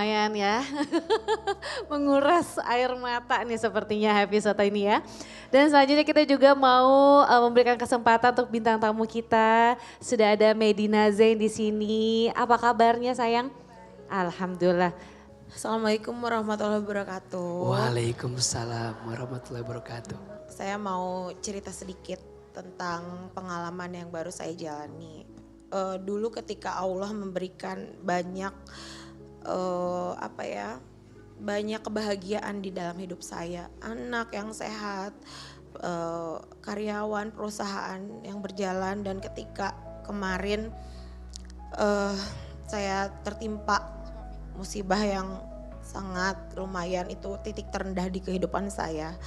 lumayan ya. Menguras air mata nih sepertinya episode ini ya. Dan selanjutnya kita juga mau memberikan kesempatan untuk bintang tamu kita. Sudah ada Medina Zain di sini. Apa kabarnya sayang? Alhamdulillah. Assalamualaikum warahmatullahi wabarakatuh. Waalaikumsalam warahmatullahi wabarakatuh. Saya mau cerita sedikit tentang pengalaman yang baru saya jalani. Dulu ketika Allah memberikan banyak banyak kebahagiaan di dalam hidup saya, anak yang sehat, karyawan perusahaan yang berjalan, dan ketika kemarin saya tertimpa musibah yang sangat lumayan, itu titik terendah di kehidupan saya.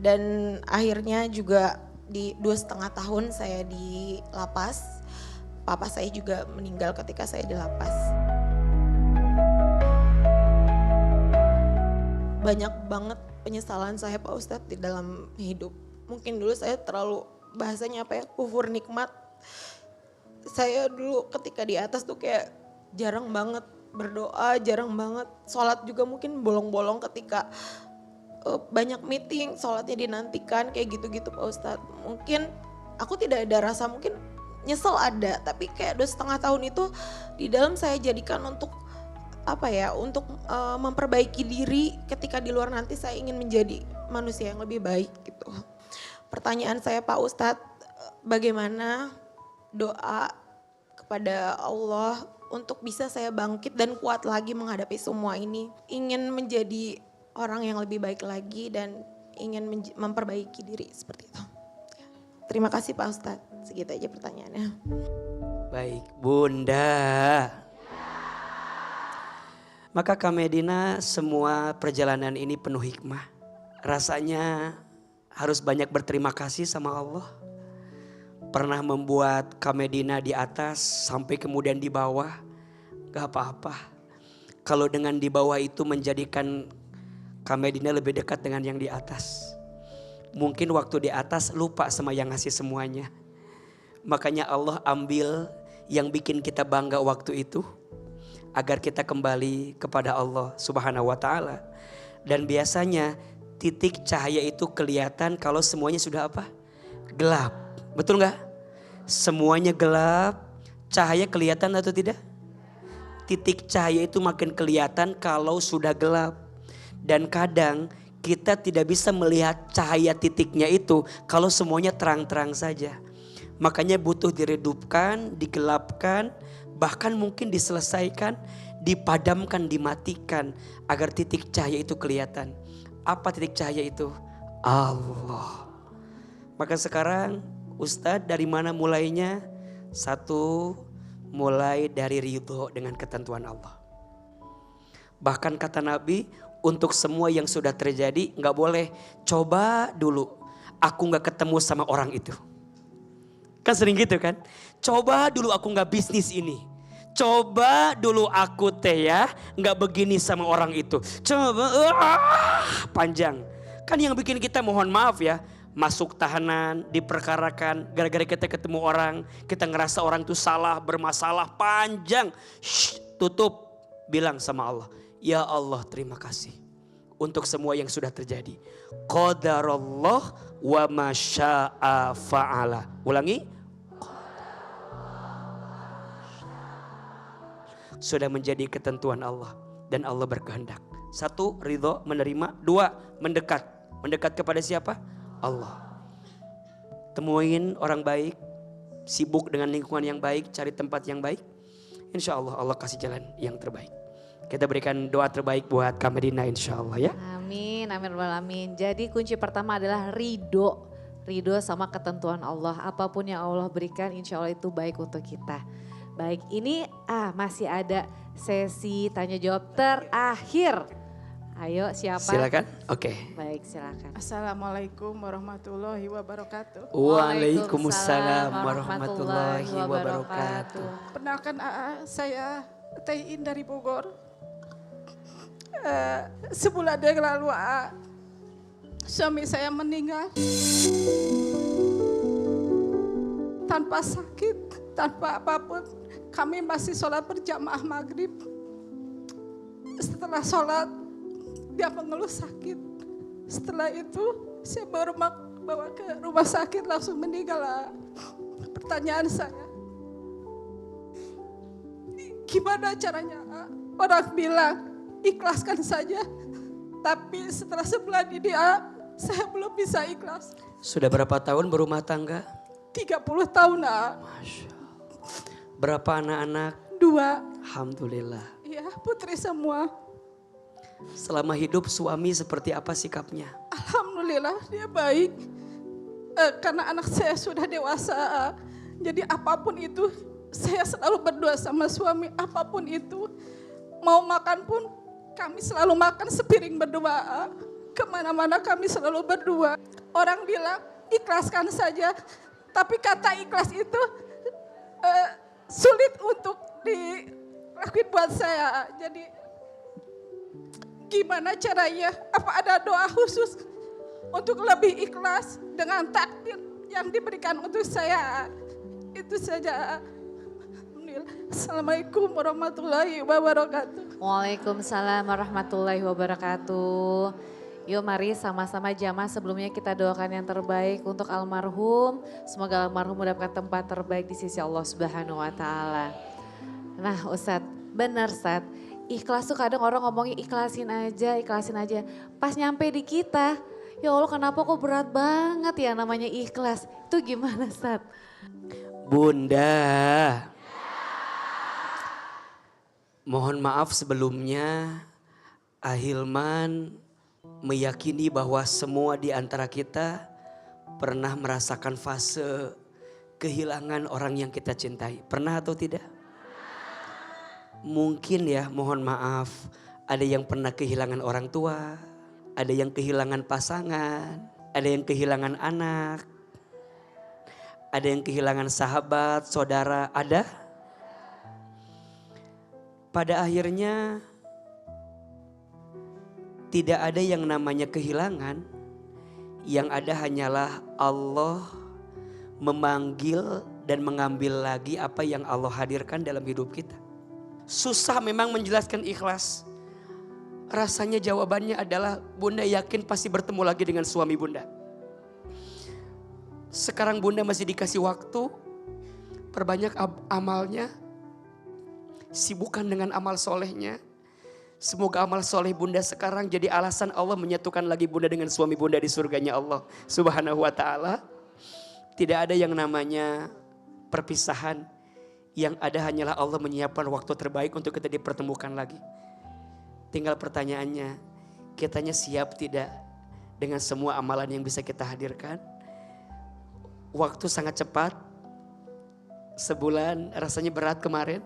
Dan akhirnya juga di 2,5 tahun saya di lapas. Papa saya juga meninggal ketika saya di lapas. Banyak banget penyesalan saya Pak Ustadz di dalam hidup. Mungkin dulu saya terlalu kufur nikmat. Saya dulu ketika di atas tuh kayak jarang banget berdoa, jarang banget sholat juga, mungkin bolong-bolong ketika banyak meeting, sholatnya dinantikan kayak gitu-gitu Pak Ustadz. Mungkin aku tidak ada rasa, mungkin nyesel ada, tapi kayak 2,5 tahun itu di dalam saya jadikan untuk untuk memperbaiki diri. Ketika di luar nanti saya ingin menjadi manusia yang lebih baik gitu. Pertanyaan saya Pak Ustadz, bagaimana doa kepada Allah untuk bisa saya bangkit dan kuat lagi menghadapi semua ini. Ingin menjadi orang yang lebih baik lagi dan ingin memperbaiki diri seperti itu. Terima kasih Pak Ustadz, segitu aja pertanyaannya. Baik Bunda. Maka Kak Medina, semua perjalanan ini penuh hikmah. Rasanya harus banyak berterima kasih sama Allah. Pernah membuat Kak Medina di atas sampai kemudian di bawah. Gak apa-apa. Kalau dengan di bawah itu menjadikan Kak Medina lebih dekat dengan yang di atas. Mungkin waktu di atas lupa sama yang ngasih semuanya. Makanya Allah ambil yang bikin kita bangga waktu itu, agar kita kembali kepada Allah Subhanahu wa ta'ala. Dan biasanya titik cahaya itu kelihatan kalau semuanya sudah apa? Gelap. Betul gak? Semuanya gelap, cahaya kelihatan atau tidak? Titik cahaya itu makin kelihatan kalau sudah gelap. Dan kadang kita tidak bisa melihat cahaya titiknya itu kalau semuanya terang-terang saja. Makanya butuh diredupkan, digelapkan, bahkan mungkin diselesaikan, dipadamkan, dimatikan agar titik cahaya itu kelihatan. Apa titik cahaya itu? Allah. Maka sekarang Ustadz dari mana mulainya? Satu, mulai dari ridho dengan ketentuan Allah. Bahkan kata Nabi, untuk semua yang sudah terjadi gak boleh coba dulu aku gak ketemu sama orang itu. Kan sering gitu kan? Coba dulu aku gak bisnis ini. Coba dulu aku gak begini sama orang itu. Coba panjang. Kan yang bikin kita mohon maaf ya, masuk tahanan, diperkarakan, gara-gara kita ketemu orang, kita ngerasa orang itu salah, bermasalah, panjang. Tutup, bilang sama Allah, ya Allah terima kasih untuk semua yang sudah terjadi. Qadarullah wa masya'a fa'ala. Ulangi. Sudah menjadi ketentuan Allah dan Allah berkehendak. Satu, ridho, menerima. Dua, mendekat. Mendekat kepada siapa? Allah. Temuin orang baik, sibuk dengan lingkungan yang baik, cari tempat yang baik. Insya Allah Allah kasih jalan yang terbaik. Kita berikan doa terbaik buat Kak Medina insya Allah ya. Amin, amin, amin. Jadi kunci pertama adalah ridho. Ridho sama ketentuan Allah. Apapun yang Allah berikan insya Allah itu baik untuk kita. Baik, ini masih ada sesi tanya jawab terakhir. Ayo siapa? Silakan. Oke. Baik, silakan. Assalamualaikum warahmatullahi wabarakatuh. Waalaikumsalam warahmatullahi wabarakatuh. Perkenalkan saya Taiin dari Bogor. Sebulan yang lalu suami saya meninggal tanpa sakit, tanpa apapun. Kami masih sholat berjamaah maghrib. setelah sholat dia mengeluh sakit. Setelah itu saya bawa ke rumah sakit langsung meninggal. Pertanyaan saya, gimana caranya? Orang bilang ikhlaskan saja. Tapi setelah sebulan ini saya belum bisa ikhlas. Sudah berapa tahun berumah tangga? 30 tahun. Masya Allah. Berapa anak-anak? 2. Alhamdulillah. Iya, putri semua. Selama hidup suami seperti apa sikapnya? Alhamdulillah dia baik. Karena anak saya sudah dewasa. Jadi apapun itu saya selalu berdoa sama suami. Apapun itu. Mau makan pun kami selalu makan sepiring berdua. Kemana-mana kami selalu berdua. Orang bilang ikhlaskan saja. Tapi kata ikhlas itu sulit untuk dilakuin buat saya. Jadi gimana caranya? Apa ada doa khusus untuk lebih ikhlas dengan takdir yang diberikan untuk saya? Itu saja. Assalamualaikum warahmatullahi wabarakatuh. Waalaikumsalam warahmatullahi wabarakatuh. Yuk mari sama-sama jamaah sebelumnya kita doakan yang terbaik untuk almarhum. Semoga almarhum mendapatkan tempat terbaik di sisi Allah Subhanahu wa taala. Nah, Ustadz, benar Ustadz. Ikhlas tuh kadang orang ngomongin ikhlasin aja. Pas nyampe di kita, ya Allah kenapa kok berat banget ya namanya ikhlas. Itu gimana Ustadz? Bunda, mohon maaf sebelumnya, Ahilman meyakini bahwa semua di antara kita pernah merasakan fase kehilangan orang yang kita cintai. Pernah atau tidak? Mungkin ya, mohon maaf, ada yang pernah kehilangan orang tua, ada yang kehilangan pasangan, ada yang kehilangan anak, ada yang kehilangan sahabat, saudara, ada? Pada akhirnya tidak ada yang namanya kehilangan, yang ada hanyalah Allah memanggil dan mengambil lagi apa yang Allah hadirkan dalam hidup kita. Susah memang menjelaskan ikhlas. Rasanya jawabannya adalah Bunda yakin pasti bertemu lagi dengan suami Bunda. Sekarang Bunda masih dikasih waktu, perbanyak amalnya, sibukkan dengan amal solehnya. Semoga amal soleh Bunda sekarang jadi alasan Allah menyatukan lagi Bunda dengan suami Bunda di surganya Allah Subhanahu wa ta'ala. Tidak ada yang namanya perpisahan. Yang ada hanyalah Allah menyiapkan waktu terbaik untuk kita dipertemukan lagi. Tinggal pertanyaannya, kitanya siap tidak dengan semua amalan yang bisa kita hadirkan? Waktu sangat cepat. Sebulan rasanya berat kemarin.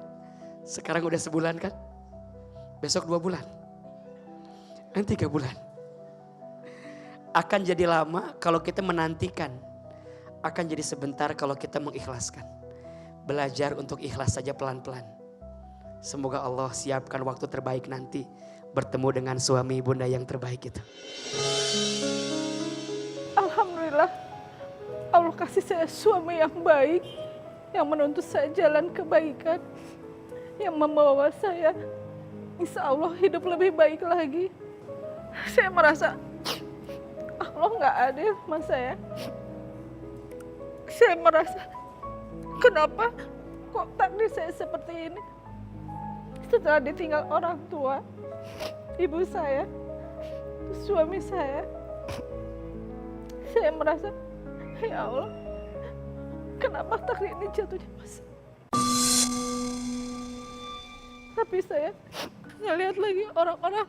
Sekarang udah sebulan kan? Besok 2 bulan. Nanti 3 bulan. Akan jadi lama kalau kita menantikan. Akan jadi sebentar kalau kita mengikhlaskan. Belajar untuk ikhlas saja pelan-pelan. Semoga Allah siapkan waktu terbaik nanti. Bertemu dengan suami Bunda yang terbaik itu. Alhamdulillah Allah kasih saya suami yang baik. Yang menuntut saya jalan kebaikan. Yang membawa saya insya Allah hidup lebih baik lagi. Saya merasa Allah gak adil sama saya. Saya merasa kenapa kok takdir saya seperti ini. Setelah ditinggal orang tua, ibu saya, suami saya merasa ya Allah kenapa takdir ini jatuh di mas. Tapi saya ngelihat lagi orang-orang,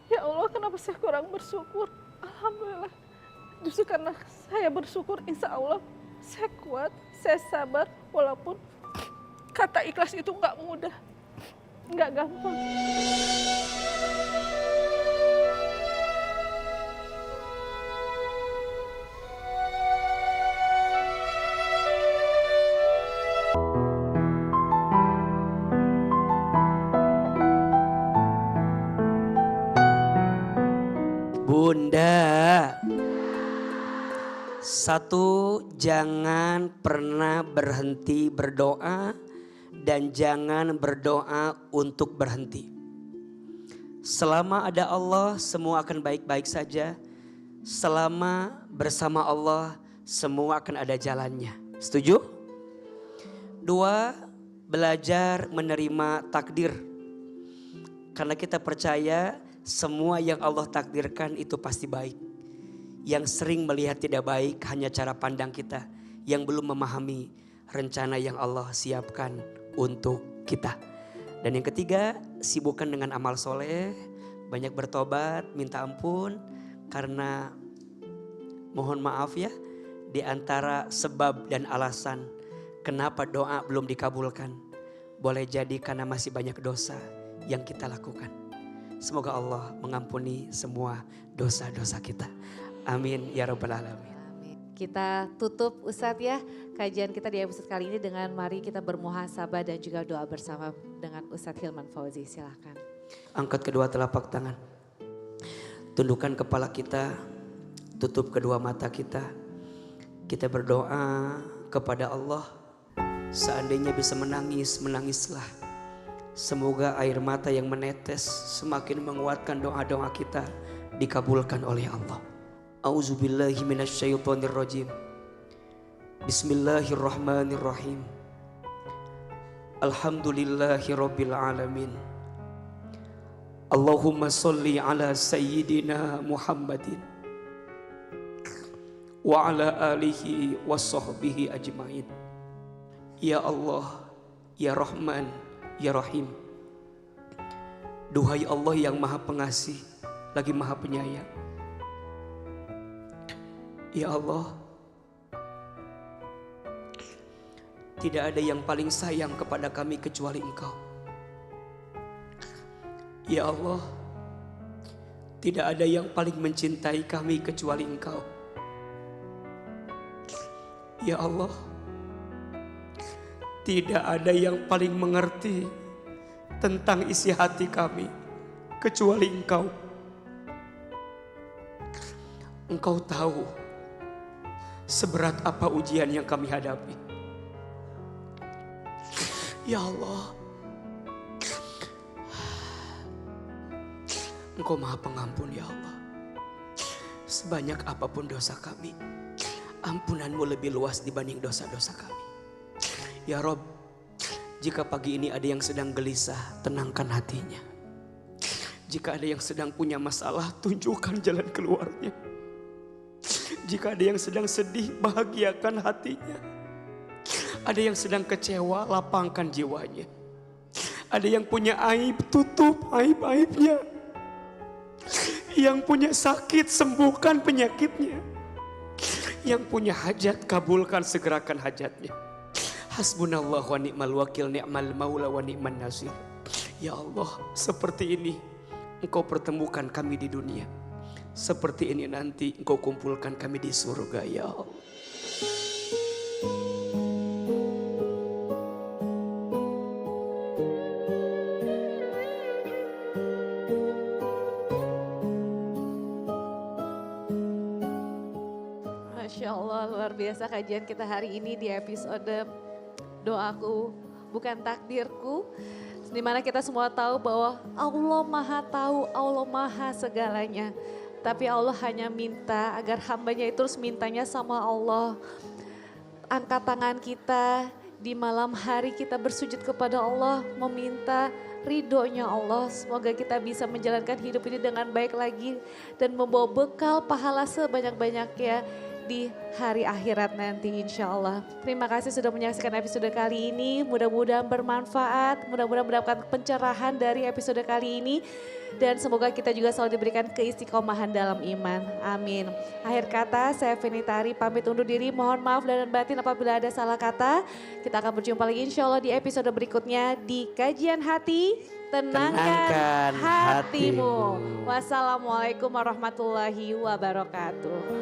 ya Allah kenapa saya kurang bersyukur. Alhamdulillah, justru karena saya bersyukur insya Allah saya kuat, saya sabar. Walaupun kata ikhlas itu gak mudah, gak gampang. Bunda, satu, jangan pernah berhenti berdoa dan jangan berdoa untuk berhenti. Selama ada Allah semua akan baik-baik saja. Selama bersama Allah semua akan ada jalannya. Setuju? 2, belajar menerima takdir. Karena kita percaya semua yang Allah takdirkan itu pasti baik. Yang sering melihat tidak baik hanya cara pandang kita yang belum memahami rencana yang Allah siapkan untuk kita. Dan yang ketiga, sibukkan dengan amal soleh, banyak bertobat, minta ampun. Karena mohon maaf ya, di antara sebab dan alasan kenapa doa belum dikabulkan, boleh jadi karena masih banyak dosa yang kita lakukan. Semoga Allah mengampuni semua dosa-dosa kita. Amin ya rabbal alamin. Kita tutup Ustadz ya kajian kita di episode kali ini dengan mari kita bermuhasabah dan juga doa bersama dengan Ustadz Hilman Fauzi. Silakan. Angkat kedua telapak tangan. Tundukkan kepala kita, tutup kedua mata kita. Kita berdoa kepada Allah. Seandainya bisa menangis, menangislah. Semoga air mata yang menetes semakin menguatkan doa-doa kita dikabulkan oleh Allah. A'udzubillahi minasyaitonirrajim. Bismillahirrahmanirrahim. Alhamdulillahirabbil alamin. Allahumma sholli ala sayyidina Muhammadin wa ala alihi wa sahbihi ajmain. Ya Allah, ya Rahman, ya Rahim. Duhai Allah yang Maha Pengasih lagi Maha Penyayang. Ya Allah, tidak ada yang paling sayang kepada kami kecuali Engkau. Ya Allah, tidak ada yang paling mencintai kami kecuali Engkau. Ya Allah, tidak ada yang paling mengerti tentang isi hati kami kecuali Engkau. Engkau tahu seberat apa ujian yang kami hadapi. Ya Allah, Engkau Maha Pengampun ya Allah. Sebanyak apapun dosa kami, ampunanmu lebih luas dibanding dosa-dosa kami. Ya Rob, jika pagi ini ada yang sedang gelisah, tenangkan hatinya. Jika ada yang sedang punya masalah, tunjukkan jalan keluarnya. Jika ada yang sedang sedih, bahagiakan hatinya. Ada yang sedang kecewa, lapangkan jiwanya. Ada yang punya aib, tutup aib-aibnya. Yang punya sakit, sembuhkan penyakitnya. Yang punya hajat, kabulkan segerakan hajatnya. Hasbunallah wa ni'mal wakil, ni'mal maula wa ni'man nasir. Ya Allah, seperti ini Engkau pertemukan kami di dunia. Seperti ini nanti Engkau kumpulkan kami di surga ya Allah. Masya Allah, luar biasa kajian kita hari ini di episode Doaku Bukan Takdirku. Di mana kita semua tahu bahwa Allah Maha tahu, Allah Maha segalanya. Tapi Allah hanya minta agar hambanya itu terus mintanya sama Allah. Angkat tangan kita di malam hari kita bersujud kepada Allah. Meminta ridhonya Allah. Semoga kita bisa menjalankan hidup ini dengan baik lagi. Dan membawa bekal pahala sebanyak-banyaknya di hari akhirat nanti insya Allah. Terima kasih sudah menyaksikan episode kali ini. Mudah-mudahan bermanfaat, mudah-mudahan mendapatkan pencerahan dari episode kali ini. Dan semoga kita juga selalu diberikan keistiqomahan dalam iman. Amin. Akhir kata saya Fenitari pamit undur diri. Mohon maaf dan batin apabila ada salah kata. Kita akan berjumpa lagi insya Allah di episode berikutnya di Kajian Hati. Tenangkan hatimu. Wassalamualaikum warahmatullahi wabarakatuh.